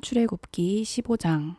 출애굽기 15장.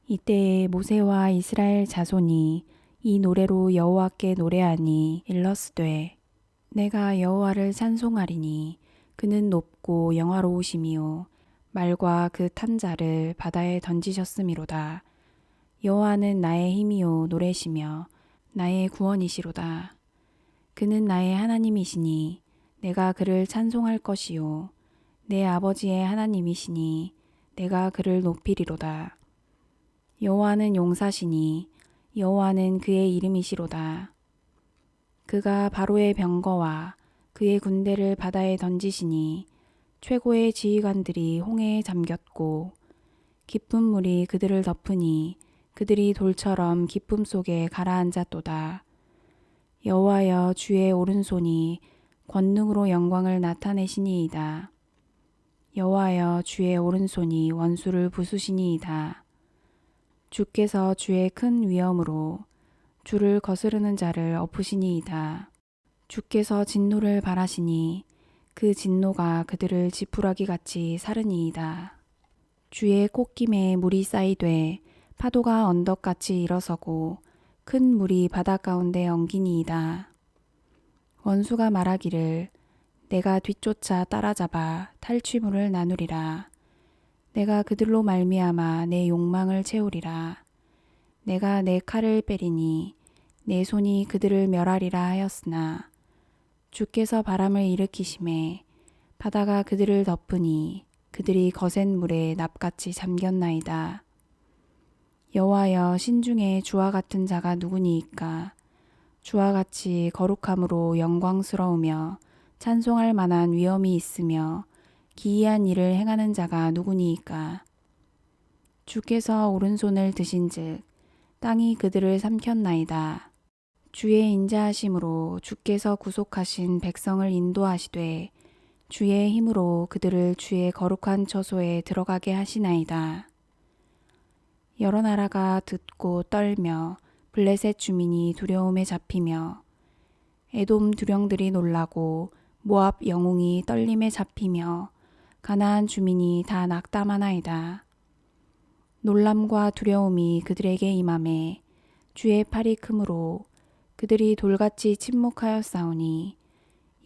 이때에 모세와 이스라엘 자손이 이 노래로 여호와께 노래하니 일러스되 내가 여호와를 찬송하리니 그는 높고 영화로우심이요 말과 그 탄 자를 바다에 던지셨음이로다. 여호와는 나의 힘이요 노래시며 나의 구원이시로다. 그는 나의 하나님이시니 내가 그를 찬송할 것이요 내 아버지의 하나님이시니 내가 그를 높이리로다. 여호와는 용사시니 여호와는 그의 이름이시로다. 그가 바로의 병거와 그의 군대를 바다에 던지시니 최고의 지휘관들이 홍해에 잠겼고 깊은 물이 그들을 덮으니 그들이 돌처럼 기쁨 속에 가라앉았도다. 여호와여 주의 오른손이 권능으로 영광을 나타내시니이다. 여호와여 주의 오른손이 원수를 부수시니이다. 주께서 주의 큰 위엄으로 주를 거스르는 자를 엎으시니이다. 주께서 진노를 발하시니 그 진노가 그들을 지푸라기 같이 사르니이다. 주의 콧김에 물이 쌓이되 파도가 언덕같이 일어서고 큰 물이 바다 가운데 엉기니이다. 원수가 말하기를 내가 뒤쫓아 따라잡아 탈취물을 나누리라. 내가 그들로 말미암아 내 욕망을 채우리라. 내가 내 칼을 빼리니 내 손이 그들을 멸하리라 하였으나 주께서 바람을 일으키심에 바다가 그들을 덮으니 그들이 거센 물에 납같이 잠겼나이다. 여호와여 신중에 주와 같은 자가 누구니이까? 주와 같이 거룩함으로 영광스러우며 찬송할 만한 위엄이 있으며 기이한 일을 행하는 자가 누구니이까? 주께서 오른손을 드신즉 땅이 그들을 삼켰나이다. 주의 인자하심으로 주께서 구속하신 백성을 인도하시되 주의 힘으로 그들을 주의 거룩한 처소에 들어가게 하시나이다. 여러 나라가 듣고 떨며 블레셋 주민이 두려움에 잡히며 에돔 두령들이 놀라고 모압 영웅이 떨림에 잡히며 가나안 주민이 다 낙담하나이다. 놀람과 두려움이 그들에게 임하매 주의 팔이 크므로 그들이 돌같이 침묵하였사오니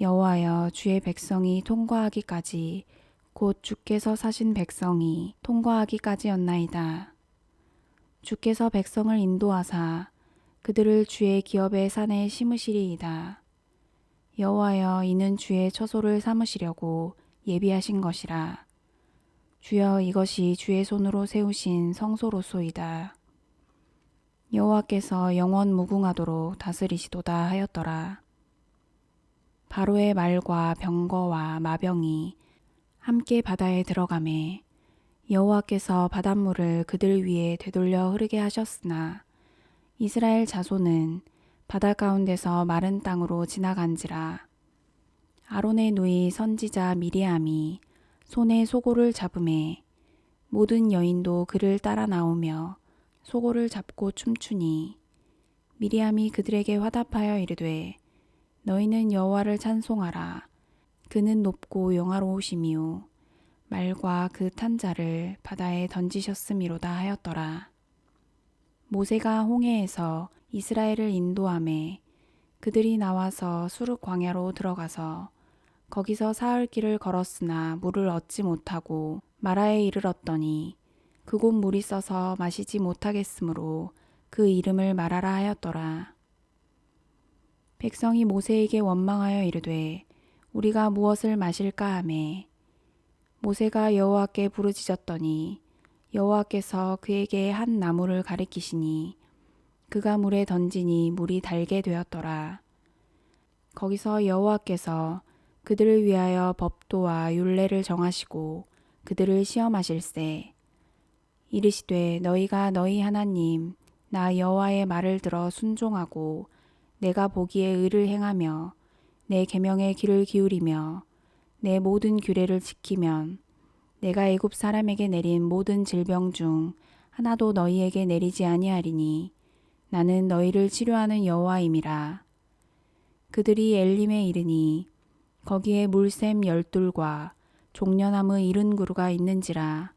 여호와여 주의 백성이 통과하기까지 곧 주께서 사신 백성이 통과하기까지였나이다. 주께서 백성을 인도하사 그들을 주의 기업의 산에 심으시리이다. 여호와여 이는 주의 처소를 삼으시려고 예비하신 것이라. 주여 이것이 주의 손으로 세우신 성소로소이다. 여호와께서 영원 무궁하도록 다스리시도다 하였더라. 바로의 말과 병거와 마병이 함께 바다에 들어가매 여호와께서 바닷물을 그들 위에 되돌려 흐르게 하셨으나 이스라엘 자손은 바다 가운데서 마른 땅으로 지나간지라. 아론의 누이 선지자 미리암이 손에 소고를 잡음에 모든 여인도 그를 따라 나오며 소고를 잡고 춤추니 미리암이 그들에게 화답하여 이르되 너희는 여호와를 찬송하라. 그는 높고 영화로우시미요 말과 그 탄 자를 바다에 던지셨음이로다 하였더라. 모세가 홍해에서 이스라엘을 인도하매 그들이 나와서 수르 광야로 들어가서 거기서 사흘 길을 걸었으나 물을 얻지 못하고 마라에 이르렀더니 그곳 물이 써서 마시지 못하겠으므로 그 이름을 마라라 하였더라. 백성이 모세에게 원망하여 이르되 우리가 무엇을 마실까 하매 모세가 여호와께 부르짖었더니 여호와께서 그에게 한 나무를 가리키시니 그가 물에 던지니 물이 달게 되었더라. 거기서 여호와께서 그들을 위하여 법도와 율례를 정하시고 그들을 시험하실세. 이르시되 너희가 너희 하나님 나 여호와의 말을 들어 순종하고 내가 보기에 의를 행하며 내 계명에 귀를 기울이며 내 모든 규례를 지키면 내가 애굽 사람에게 내린 모든 질병 중 하나도 너희에게 내리지 아니하리니 나는 너희를 치료하는 여호와임이라. 그들이 엘림에 이르니 거기에 물샘 12과 종려나무 70그루가 있는지라.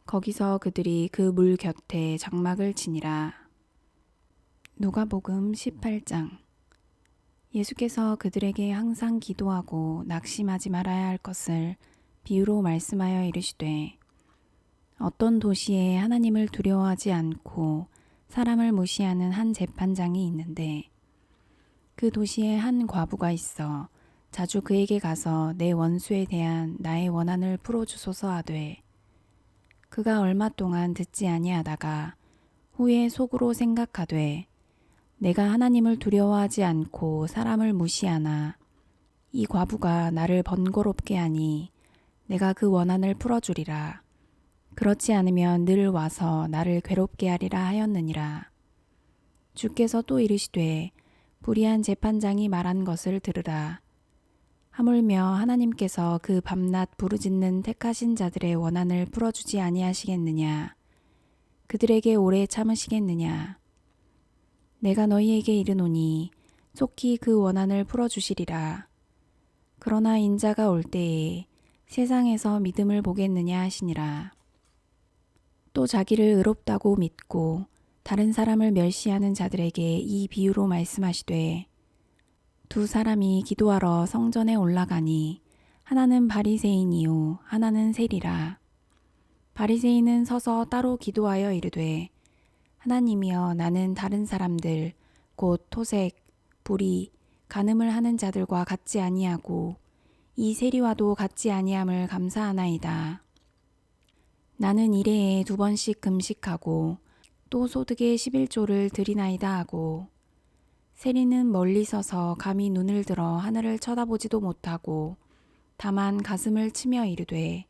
거기서 그들이 그 물 곁에 장막을 치니라. 누가복음 18장. 예수께서 그들에게 항상 기도하고 낙심하지 말아야 할 것을 비유로 말씀하여 이르시되, 어떤 도시에 하나님을 두려워하지 않고 사람을 무시하는 한 재판장이 있는데, 그 도시에 한 과부가 있어 자주 그에게 가서 내 원수에 대한 나의 원한을 풀어주소서 하되, 그가 얼마 동안 듣지 아니하다가 후에 속으로 생각하되, 내가 하나님을 두려워하지 않고 사람을 무시하나 이 과부가 나를 번거롭게 하니 내가 그 원한을 풀어주리라. 그렇지 않으면 늘 와서 나를 괴롭게 하리라 하였느니라. 주께서 또 이르시되, 불의한 재판장이 말한 것을 들으라. 하물며 하나님께서 그 밤낮 부르짖는 택하신 자들의 원한을 풀어주지 아니하시겠느냐? 그들에게 오래 참으시겠느냐? 내가 너희에게 이르노니 속히 그 원한을 풀어주시리라. 그러나 인자가 올 때에 세상에서 믿음을 보겠느냐 하시니라. 또 자기를 의롭다고 믿고 다른 사람을 멸시하는 자들에게 이 비유로 말씀하시되, 두 사람이 기도하러 성전에 올라가니 하나는 바리새인이요 하나는 세리라. 바리새인은 서서 따로 기도하여 이르되, 하나님이여, 나는 다른 사람들 곧 토색, 불의, 간음을 하는 자들과 같지 아니하고 이 세리와도 같지 아니함을 감사하나이다. 나는 일해에 2번씩 금식하고 또 소득의 11조를 드리나이다 하고, 세리는 멀리 서서 감히 눈을 들어 하늘을 쳐다보지도 못하고 다만 가슴을 치며 이르되,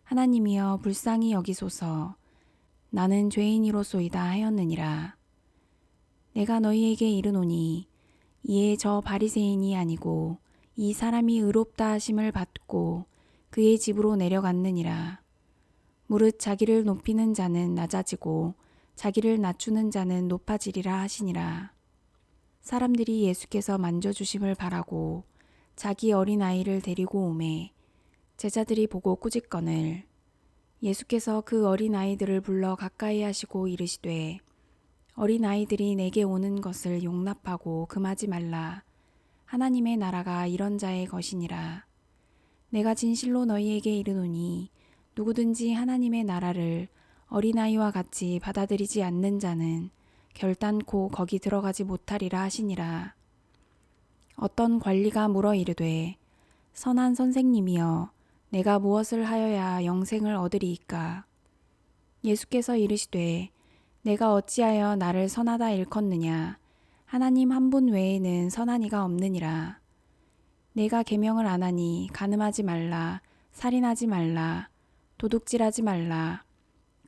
하나님이여 불쌍히 여기소서, 나는 죄인이로소이다 하였느니라. 내가 너희에게 이르노니 이에 저 바리새인이 아니고 이 사람이 의롭다 하심을 받고 그의 집으로 내려갔느니라. 무릇 자기를 높이는 자는 낮아지고 자기를 낮추는 자는 높아지리라 하시니라. 사람들이 예수께서 만져주심을 바라고 자기 어린아이를 데리고 오매 제자들이 보고 꾸짖거늘, 예수께서 그 어린아이들을 불러 가까이 하시고 이르시되, 어린아이들이 내게 오는 것을 용납하고 금하지 말라. 하나님의 나라가 이런 자의 것이니라. 내가 진실로 너희에게 이르노니 누구든지 하나님의 나라를 어린아이와 같이 받아들이지 않는 자는 결단코 거기 들어가지 못하리라 하시니라. 어떤 관리가 물어 이르되, 선한 선생님이여, 내가 무엇을 하여야 영생을 얻으리이까? 예수께서 이르시되, 내가 어찌하여 나를 선하다 일컫느냐? 하나님 한 분 외에는 선한 이가 없느니라. 내가 계명을 안 하니 간음하지 말라, 살인하지 말라, 도둑질하지 말라,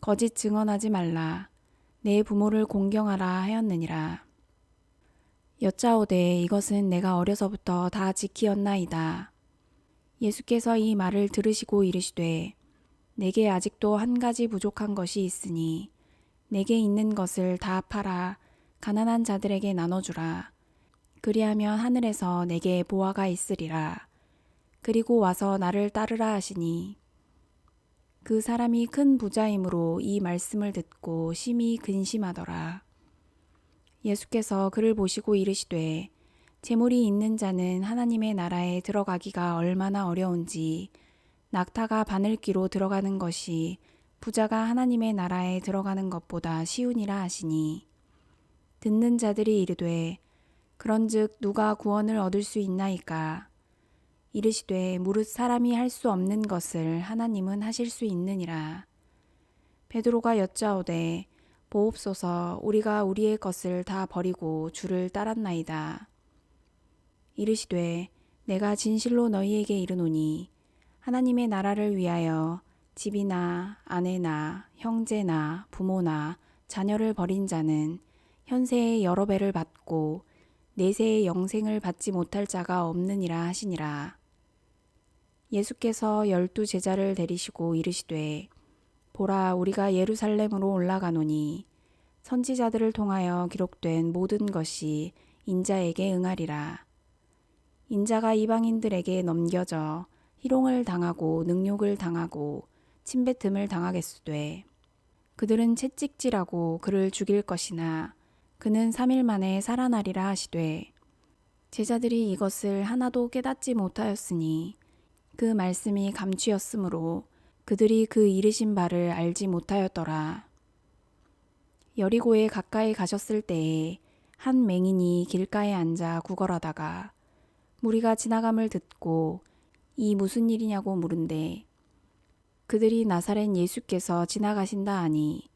거짓 증언하지 말라, 내 부모를 공경하라 하였느니라. 여짜오되, 이것은 내가 어려서부터 다 지키었나이다. 예수께서 이 말을 들으시고 이르시되, 내게 아직도 한 가지 부족한 것이 있으니 내게 있는 것을 다 팔아 가난한 자들에게 나눠주라. 그리하면 하늘에서 내게 보화가 있으리라. 그리고 와서 나를 따르라 하시니, 그 사람이 큰 부자이므로 이 말씀을 듣고 심히 근심하더라. 예수께서 그를 보시고 이르시되, 재물이 있는 자는 하나님의 나라에 들어가기가 얼마나 어려운지 낙타가 바늘귀로 들어가는 것이 부자가 하나님의 나라에 들어가는 것보다 쉬우니라 하시니, 듣는 자들이 이르되, 그런즉 누가 구원을 얻을 수 있나이까? 이르시되, 무릇 사람이 할 수 없는 것을 하나님은 하실 수 있느니라. 베드로가 여짜오되, 보옵소서, 우리가 우리의 것을 다 버리고 주를 따랐나이다. 이르시되, 내가 진실로 너희에게 이르노니 하나님의 나라를 위하여 집이나 아내나 형제나 부모나 자녀를 버린 자는 현세의 여러 배를 받고 내세의 영생을 받지 못할 자가 없느니라 하시니라. 예수께서 12 제자를 데리시고 이르시되, 보라, 우리가 예루살렘으로 올라가노니 선지자들을 통하여 기록된 모든 것이 인자에게 응하리라. 인자가 이방인들에게 넘겨져 희롱을 당하고 능욕을 당하고 침뱉음을 당하겠수되 그들은 채찍질하고 그를 죽일 것이나 그는 3일 만에 살아나리라 하시되 제자들이 이것을 하나도 깨닫지 못하였으니 그 말씀이 감추였으므로 그들이 그 이르신 바를 알지 못하였더라. 여리고에 가까이 가셨을 때에 한 맹인이 길가에 앉아 구걸하다가 무리가 지나감을 듣고 이 무슨 일이냐고 물은데 그들이 나사렛 예수께서 지나가신다 하니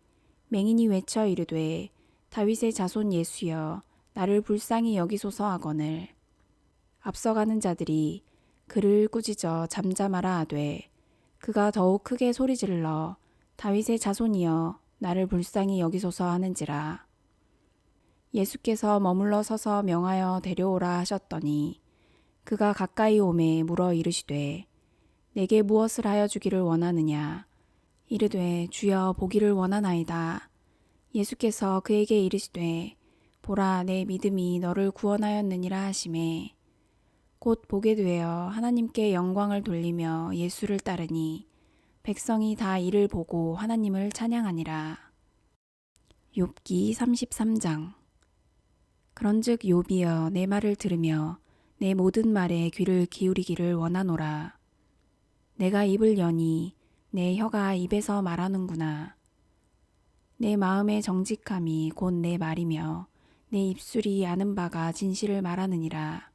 맹인이 외쳐 이르되 다윗의 자손 예수여 나를 불쌍히 여기소서 하거늘 앞서가는 자들이 그를 꾸짖어 잠잠하라 하되 그가 더욱 크게 소리질러 다윗의 자손이여 나를 불쌍히 여기소서 하는지라. 예수께서 머물러 서서 명하여 데려오라 하셨더니 그가 가까이 오매 물어 이르시되 내게 무엇을 하여 주기를 원하느냐. 이르되 주여 보기를 원하나이다. 예수께서 그에게 이르시되 보라 내 믿음이 너를 구원하였느니라 하시매 곧 보게 되어 하나님께 영광을 돌리며 예수를 따르니 백성이 다 이를 보고 하나님을 찬양하니라. 욥기 33장. 그런즉 욥이여 내 말을 들으며 내 모든 말에 귀를 기울이기를 원하노라. 내가 입을 여니 내 혀가 입에서 말하는구나. 내 마음의 정직함이 곧 내 말이며 내 입술이 아는 바가 진실을 말하느니라.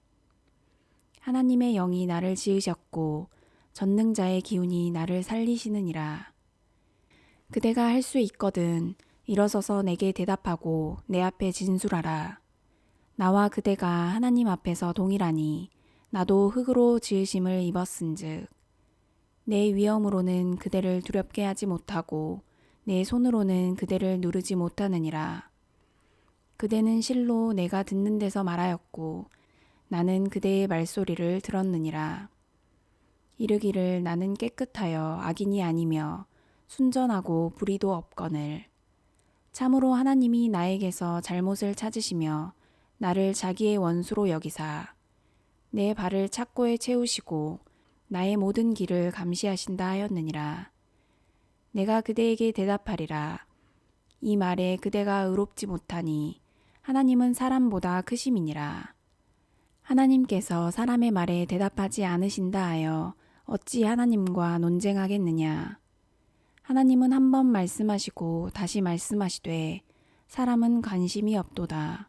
하나님의 영이 나를 지으셨고 전능자의 기운이 나를 살리시느니라. 그대가 할 수 있거든 일어서서 내게 대답하고 내 앞에 진술하라. 나와 그대가 하나님 앞에서 동일하니 나도 흙으로 지으심을 입었은즉 내 위엄으로는 그대를 두렵게 하지 못하고 내 손으로는 그대를 누르지 못하느니라. 그대는 실로 내가 듣는 데서 말하였고 나는 그대의 말소리를 들었느니라. 이르기를 나는 깨끗하여 악인이 아니며 순전하고 불의도 없거늘 참으로 하나님이 나에게서 잘못을 찾으시며 나를 자기의 원수로 여기사 내 발을 착고에 채우시고 나의 모든 길을 감시하신다 하였느니라. 내가 그대에게 대답하리라. 이 말에 그대가 의롭지 못하니 하나님은 사람보다 크심이니라. 하나님께서 사람의 말에 대답하지 않으신다 하여 어찌 하나님과 논쟁하겠느냐. 하나님은 한 번 말씀하시고 다시 말씀하시되 사람은 관심이 없도다.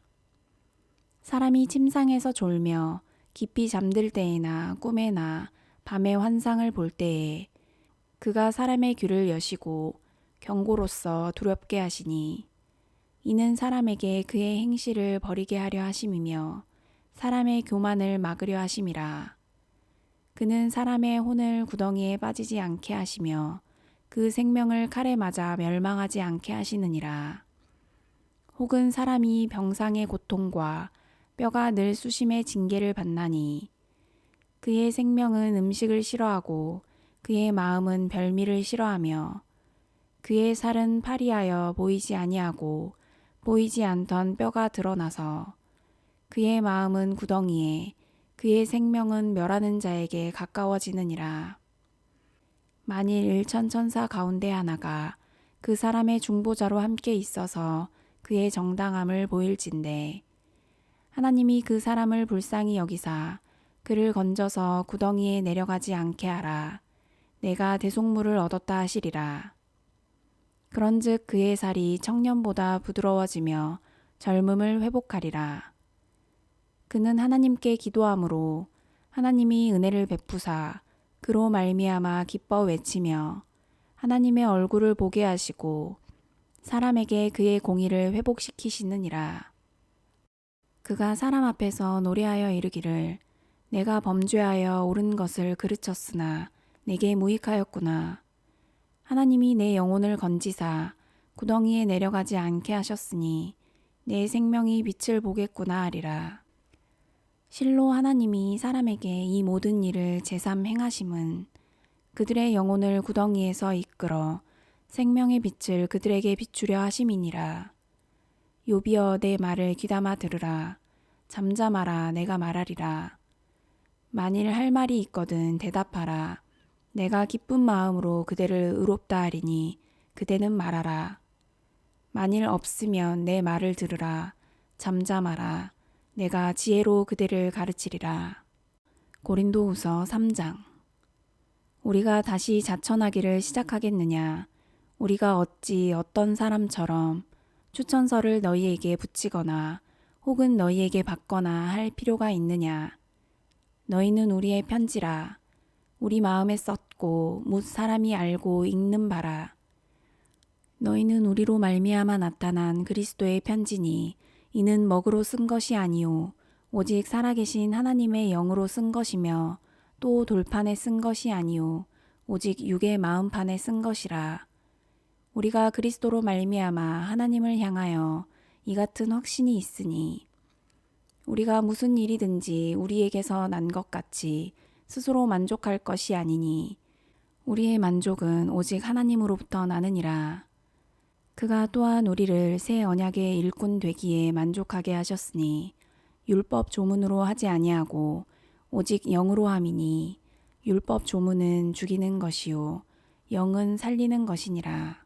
사람이 침상에서 졸며 깊이 잠들 때에나 꿈에나 밤의 환상을 볼 때에 그가 사람의 귀를 여시고 경고로써 두렵게 하시니 이는 사람에게 그의 행실을 버리게 하려 하심이며 사람의 교만을 막으려 하심이라. 그는 사람의 혼을 구덩이에 빠지지 않게 하시며 그 생명을 칼에 맞아 멸망하지 않게 하시느니라. 혹은 사람이 병상의 고통과 뼈가 늘 수심의 징계를 받나니 그의 생명은 음식을 싫어하고 그의 마음은 별미를 싫어하며 그의 살은 파리하여 보이지 아니하고 보이지 않던 뼈가 드러나서 그의 마음은 구덩이에 그의 생명은 멸하는 자에게 가까워지느니라. 만일 일천 천사 가운데 하나가 그 사람의 중보자로 함께 있어서 그의 정당함을 보일진대 하나님이 그 사람을 불쌍히 여기사 그를 건져서 구덩이에 내려가지 않게 하라. 내가 대속물을 얻었다 하시리라. 그런즉 그의 살이 청년보다 부드러워지며 젊음을 회복하리라. 그는 하나님께 기도함으로 하나님이 은혜를 베푸사 그로 말미암아 기뻐 외치며 하나님의 얼굴을 보게 하시고 사람에게 그의 공의를 회복시키시느니라. 그가 사람 앞에서 노래하여 이르기를 내가 범죄하여 옳은 것을 그르쳤으나 내게 무익하였구나. 하나님이 내 영혼을 건지사 구덩이에 내려가지 않게 하셨으니 내 생명이 빛을 보겠구나 하리라. 실로 하나님이 사람에게 이 모든 일을 제삼 행하심은 그들의 영혼을 구덩이에서 이끌어 생명의 빛을 그들에게 비추려 하심이니라. 욥이여 내 말을 귀담아 들으라. 잠잠하라 내가 말하리라. 만일 할 말이 있거든 대답하라. 내가 기쁜 마음으로 그대를 의롭다 하리니 그대는 말하라. 만일 없으면 내 말을 들으라. 잠잠하라. 내가 지혜로 그대를 가르치리라. 고린도후서 3장. 우리가 다시 자천하기를 시작하겠느냐? 우리가 어찌 어떤 사람처럼 추천서를 너희에게 붙이거나 혹은 너희에게 받거나 할 필요가 있느냐? 너희는 우리의 편지라. 우리 마음에 썼고 뭇 사람이 알고 읽는 바라. 너희는 우리로 말미암아 나타난 그리스도의 편지니 이는 먹으로 쓴 것이 아니요 오직 살아계신 하나님의 영으로 쓴 것이며 또 돌판에 쓴 것이 아니요 오직 육의 마음판에 쓴 것이라. 우리가 그리스도로 말미암아 하나님을 향하여 이 같은 확신이 있으니 우리가 무슨 일이든지 우리에게서 난 것 같이 스스로 만족할 것이 아니니 우리의 만족은 오직 하나님으로부터 나느니라. 그가 또한 우리를 새 언약의 일꾼 되기에 만족하게 하셨으니 율법 조문으로 하지 아니하고 오직 영으로 함이니 율법 조문은 죽이는 것이요 영은 살리는 것이니라.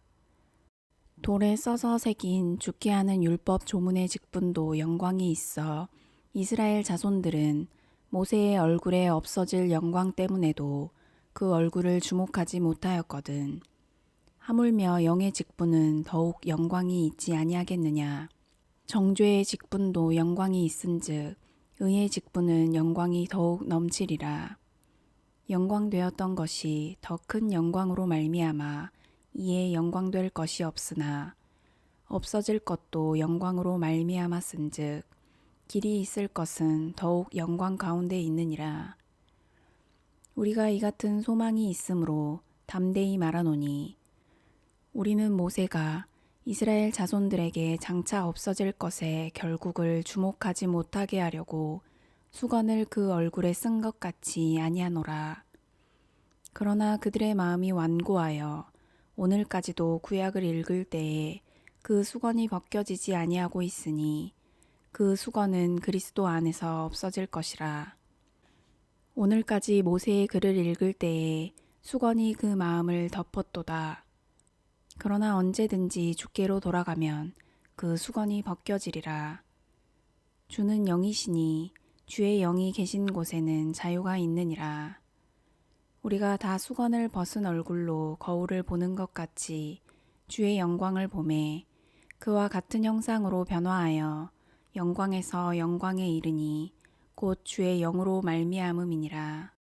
돌에 써서 새긴 죽게 하는 율법 조문의 직분도 영광이 있어 이스라엘 자손들은 모세의 얼굴에 없어질 영광 때문에도 그 얼굴을 주목하지 못하였거든. 하물며 영의 직분은 더욱 영광이 있지 아니하겠느냐. 정죄의 직분도 영광이 있은즉 의의 직분은 영광이 더욱 넘치리라. 영광되었던 것이 더 큰 영광으로 말미암아 이에 영광될 것이 없으나 없어질 것도 영광으로 말미암았은즉 길이 있을 것은 더욱 영광 가운데 있느니라. 우리가 이 같은 소망이 있으므로 담대히 말하노니 우리는 모세가 이스라엘 자손들에게 장차 없어질 것에 결국을 주목하지 못하게 하려고 수건을 그 얼굴에 쓴 것 같이 아니하노라. 그러나 그들의 마음이 완고하여 오늘까지도 구약을 읽을 때에 그 수건이 벗겨지지 아니하고 있으니 그 수건은 그리스도 안에서 없어질 것이라. 오늘까지 모세의 글을 읽을 때에 수건이 그 마음을 덮었도다. 그러나 언제든지 주께로 돌아가면 그 수건이 벗겨지리라. 주는 영이시니 주의 영이 계신 곳에는 자유가 있느니라. 우리가 다 수건을 벗은 얼굴로 거울을 보는 것 같이 주의 영광을 보매 그와 같은 형상으로 변화하여 영광에서 영광에 이르니 곧 주의 영으로 말미암음이니라.